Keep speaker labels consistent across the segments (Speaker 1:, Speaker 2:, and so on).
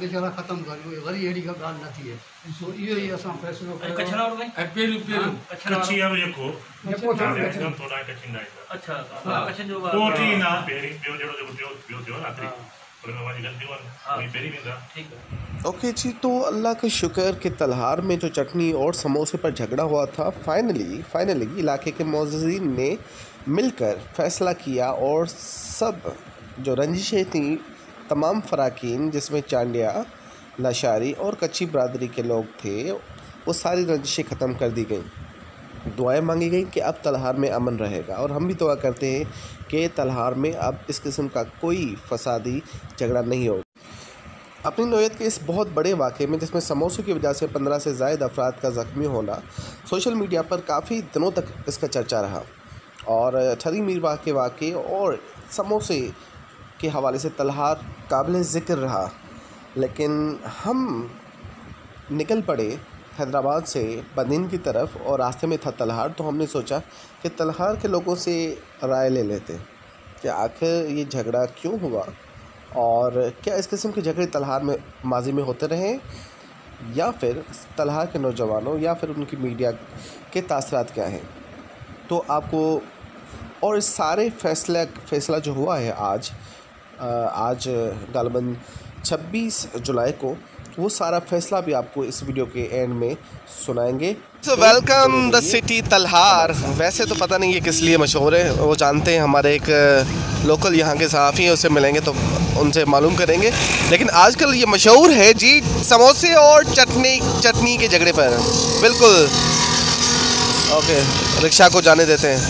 Speaker 1: के चला ख़त्म कर वरी अहिड़ी का ॻाल्हि न थिए सो इहो ई असां फ़ैसिलो कयो
Speaker 2: ओके जी। तो अल्लाह का शुक्र कि तलहार में जो चटनी और समोसे पर झगड़ा हुआ था, फाइनली इलाके के मुअज़्ज़िज़ीन ने मिलकर फ़ैसला किया और सब जो रंजिशें थी तमाम फ़राकीन जिसमें चांडिया, लाशारी और कच्ची बरादरी के लोग थे, वो सारी रंजिशें ख़त्म कर दी गई। दुआएं मांगी गई कि अब तलहार में अमन रहेगा और हम भी दुआ करते हैं कि तलहार में अब इस किस्म का कोई फसादी झगड़ा नहीं होगा। अपनी नौयत के इस बहुत बड़े वाक़े में जिसमें समोसों की वजह से 15 से ज़ायद अफराद का ज़ख्मी होना सोशल मीडिया पर काफ़ी दिनों तक इसका चर्चा रहा और ठरी मीरवाह के वाक़े और समोसे के हवाले से तलहार काबिल ज़िक्र रहा। लेकिन हम निकल पड़े हैदराबाद से बंदीन की तरफ और रास्ते में था तलहार, तो हमने सोचा कि तलहार के लोगों से राय ले लेते कि आखिर ये झगड़ा क्यों हुआ और क्या इस किस्म के झगड़े तलहार में माजी में होते रहे या फिर तलहार के नौजवानों या फिर उनकी मीडिया के तासरात क्या हैं। तो आपको और इस सारे फ़ैसला जो हुआ है आज गालिबन 26 जुलाई को, वो सारा फ़ैसला भी आपको इस वीडियो के एंड में सुनाएंगे। So welcome the city Talhar. वैसे तो पता नहीं ये किस लिए मशहूर है, वो जानते हैं, हमारे एक लोकल यहाँ के सहाफ़ी हैं, उससे मिलेंगे तो उनसे मालूम करेंगे। लेकिन आजकल ये मशहूर है जी समोसे और चटनी के झगड़े पर। बिल्कुल ओके, रिक्शा को जाने देते हैं।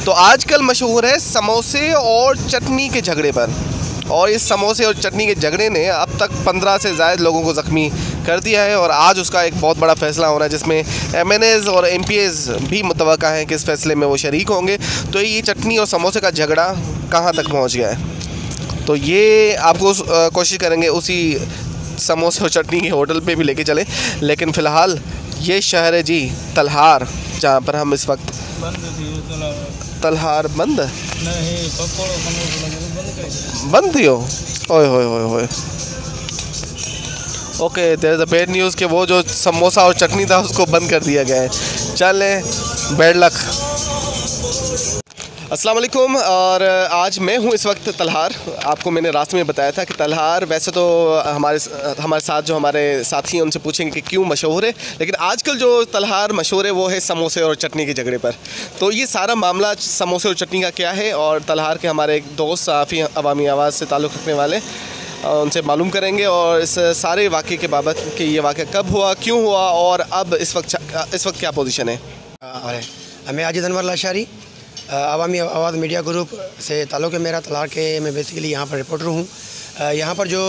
Speaker 2: तो आजकल मशहूर है समोसे और चटनी के झगड़े पर, और इस समोसे और चटनी के झगड़े ने अब तक 15 से ज़ायद लोगों को ज़ख्मी कर दिया है और आज उसका एक बहुत बड़ा फ़ैसला हो रहा है जिसमें MNAs और MPAs भी मुतवक्का हैं कि इस फ़ैसले में वो शरीक होंगे। तो ये चटनी और समोसे का झगड़ा कहाँ तक पहुँच गया है, तो ये आपको कोशिश करेंगे उसी समोसे और चटनी के होटल पे भी लेके चले। लेकिन फ़िलहाल ये शहर है जी तलहार, जहाँ पर हम इस वक्त तलहार बंद थी हो। ओए okay, there is a bad news कि वो जो समोसा और चटनी था उसको बंद कर दिया गया है। चलें, बैड लक। अस्सलाम वालेकुम। और आज मैं हूँ इस वक्त तलहार। आपको मैंने रास्ते में बताया था कि तलहार वैसे तो हमारे साथ जो हमारे साथी हैं उनसे पूछेंगे कि क्यों मशहूर है, लेकिन आजकल जो तलहार मशहूर है वो है समोसे और चटनी के झगड़े पर। तो ये सारा मामला समोसे और चटनी का क्या है, और तलहार के हमारे एक दोस्त सहाफ़ी अवामी आवाज़ से ताल्लुक़ रखने वाले उनसे मालूम करेंगे और इस सारे वाक़े के बाबत कि ये वाक़या कब हुआ, क्यों हुआ और अब इस वक्त क्या पोजीशन है।
Speaker 3: मैं आजिद अनवर लाशारी अवामी आवाज़ मीडिया ग्रुप से ताल्लुक़ है मेरा। तलहार के मैं बेसिकली यहाँ पर रिपोर्टर हूँ। यहाँ पर जो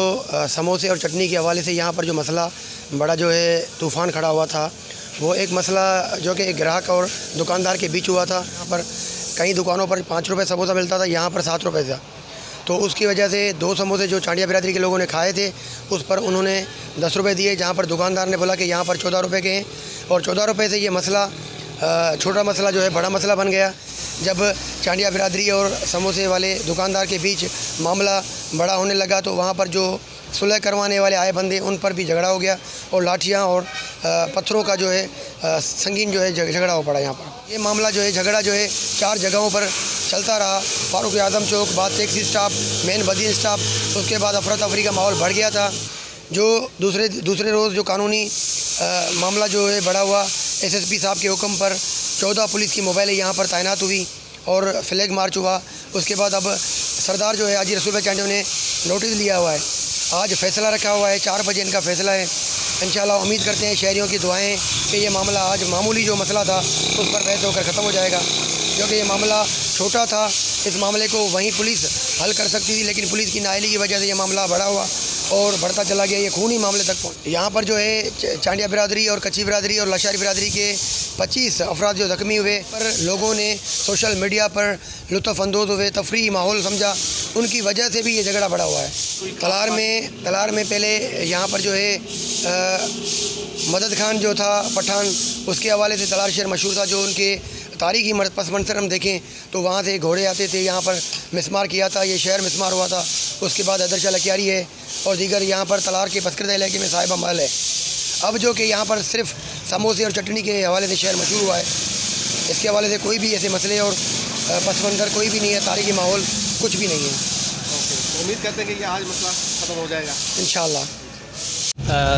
Speaker 3: समोसे और चटनी के हवाले से यहाँ पर जो मसला बड़ा जो है तूफ़ान खड़ा हुआ था, वो एक मसला जो कि ग्राहक और दुकानदार के बीच हुआ था। यहाँ पर कई दुकानों पर 5 रुपये समोसा मिलता था, यहाँ पर 7 रुपये था। तो उसकी वजह से 2 समोसे जो चांडिया बिरादरी के लोगों ने खाए थे उस पर उन्होंने 10 रुपये दिए, जहाँ पर दुकानदार ने बोला कि यहाँ पर 14 रुपये के हैं। और 14 रुपये से ये मसला छोटा मसला जो है बड़ा मसला बन गया। जब चांडिया बिरादरी और समोसे वाले दुकानदार के बीच मामला बड़ा होने लगा तो वहाँ पर जो सुलह करवाने वाले आए बंदे उन पर भी झगड़ा हो गया और लाठियाँ और पत्थरों का जो है संगीन जो है झगड़ा हो पड़ा। यहाँ पर ये मामला जो है झगड़ा जो है 4 जगहों पर चलता रहा। फारूक आज़म चौक, बाद taxi staff, main Badin staff, उसके बाद अफरा तफरी का माहौल बढ़ गया था। जो दूसरे रोज़ जो कानूनी मामला जो है बड़ा हुआ, SSP साहब के हुक्म पर 14 पुलिस की मोबाइलें यहाँ पर तैनात हुई और फ्लैग मार्च हुआ। उसके बाद अब सरदार जो है हाजी रसूल भाई चांडिया ने नोटिस लिया हुआ है। आज फ़ैसला रखा हुआ है, 4 बजे इनका फ़ैसला है। इंशाल्लाह उम्मीद करते हैं शहरियों की दुआएं कि ये मामला आज मामूली जो मसला था उस पर बहस होकर ख़त्म हो जाएगा, क्योंकि ये मामला छोटा था। इस मामले को वहीं पुलिस हल कर सकती थी, लेकिन पुलिस की नाअहली की वजह से ये मामला बड़ा हुआ और बढ़ता चला गया, ये खूनी मामले तक पहुँचा। यहाँ पर जो है चांडिया बिरादरी और कच्ची बिरादरी और लाशारी बिरादरी के 25 अफराद जो ज़ख्मी हुए, पर लोगों ने सोशल मीडिया पर लुत्फ़अंदोज़ हुए, तफरी माहौल समझा, उनकी वजह से भी ये झगड़ा बड़ा हुआ है। तलहार में पहले यहाँ पर जो है मदद खान जो था पठान, उसके हवाले से तलहार शहर मशहूर था, जो उनके तारीखी पस मंजर हम देखें तो वहाँ से घोड़े आते थे, यहाँ पर मिसमार किया था, ये शहर मिसमार हुआ था। उसके बाद हैदर लकियारी है और दीगर यहाँ पर तलार के पसकरदा इलाके में साहिबा महल है। अब जो कि यहाँ पर सिर्फ समोसे और चटनी के हवाले से शहर मशहूर हुआ है, इसके हवाले से कोई भी ऐसे मसले और पस मंज़र कोई भी नहीं है, तारीखी माहौल कुछ भी नहीं है।
Speaker 2: तो उम्मीद करते हैं कि ये आज मसला ख़त्म हो जाएगा
Speaker 3: इंशाअल्लाह।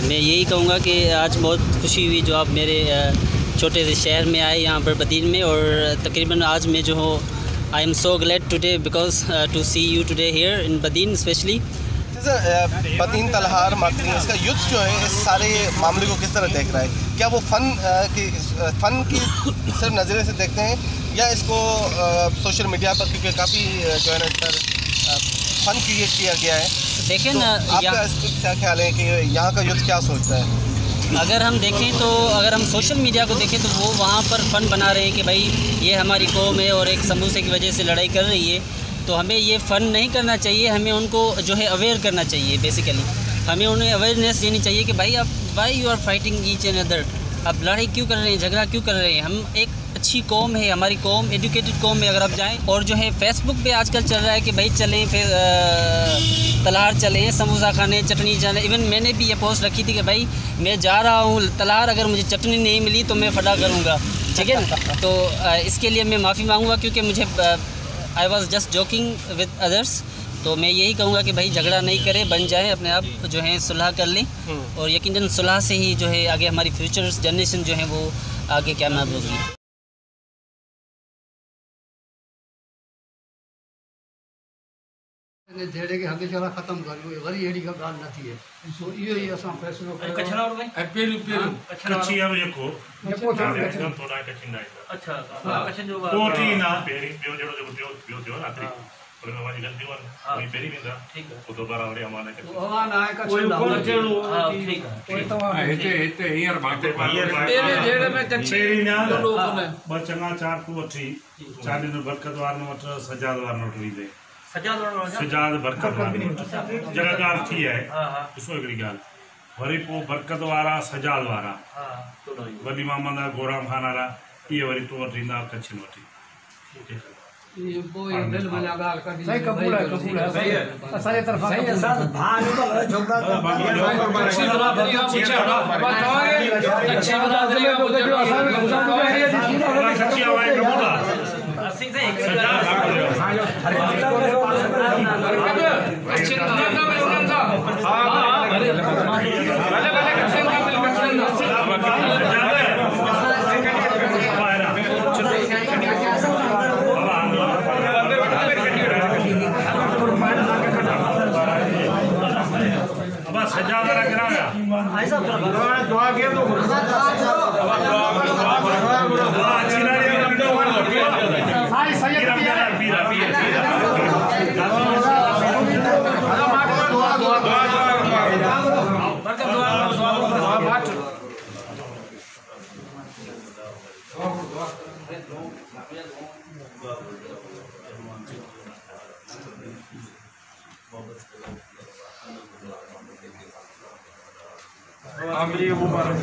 Speaker 4: मैं यही कहूँगा कि आज बहुत खुशी हुई जो आप मेरे छोटे से शहर में आए यहाँ पर बदीन में, और तकरीबन आज मैं जो हूँ I am so glad today because to see you today here in Badin specially.
Speaker 2: Badin Talhar marketing, इसका यूथ जो है इस सारे मामले को किस तरह देख रहा है? क्या वो फ़न की सिर्फ नज़रिए से देखते हैं या इसको सोशल मीडिया पर, क्योंकि काफ़ी जो है ना इस पर फ़न क्रिएट किया गया है,
Speaker 4: देखें
Speaker 2: तो
Speaker 4: ना
Speaker 2: आपका इस पर क्या ख्याल है कि यहाँ का यूथ क्या सोचता है?
Speaker 4: अगर हम देखें तो अगर हम सोशल मीडिया को देखें तो वो वहाँ पर फ़न बना रहे हैं कि भाई ये हमारी कौम है और एक समोसे की वजह से लड़ाई कर रही है, तो हमें ये फ़न नहीं करना चाहिए। हमें उनको जो है अवेयर करना चाहिए। बेसिकली हमें उन्हें अवेयरनेस देनी चाहिए कि भाई आप why you are fighting each and other, आप लड़ाई क्यों कर रहे हैं, झगड़ा क्यों कर रहे हैं। हम एक अच्छी कौम है, हमारी कौम एजुकेटेड कौम है। अगर आप जाएं और जो है फेसबुक पे आजकल चल रहा है कि भाई चलें फिर तलहार चलें समोसा खाने, चटनी जाने। इवन मैंने भी ये पोस्ट रखी थी कि भाई मैं जा रहा हूँ तलहार, अगर मुझे चटनी नहीं मिली तो मैं फटा करूँगा, ठीक है ना। तो इसके लिए मैं माफ़ी मांगूंगा क्योंकि मुझे I was just joking with others. तो मैं यही कहूँगा कि भाई झगड़ा नहीं करें, बन जाए अपने आप जो है सुलह कर लें, और यकीनन सुलह से ही जो है आगे हमारी फ्यूचर जनरेशन जो है वो आगे कामयाब होगी।
Speaker 1: झेड़े के हमें जरा ख़त्म करियो, वरी अहिड़ी का ॻाल्हि न थिए। सो इहो ई असां फ़ैसिलो कयो।
Speaker 5: सजाद बरकत जगह ॻाल्हि थी आहे, ॾिसो हिकिड़ी ॻाल्हि वरी पोइ बरकत वारा सजाद वारा वॾी मामंदा गोराम खान वारा इहे वरी तूं वटि ईंदा कच्छन वठी।
Speaker 1: ये पोइ दिलि मां ॻाल्हि कढी।
Speaker 6: सही क़बूल है सही है असांजे तरफ़ां सही है सर भाउ निकल छोकरा अच्छी बात है आप पूछे अच्छी बात है वो देखो असां में गुजारिश है
Speaker 5: सच्ची आवाज़ में बोला
Speaker 6: सिंह से एक अच्छे का मिलन था। हां भले भले कच्चे का मिलन
Speaker 5: सजा करा कराया
Speaker 6: ऐसा दुआ के तो
Speaker 5: अच्छी ना ये वीडियो वन
Speaker 6: सारी सही
Speaker 5: पीरा
Speaker 6: मुबारक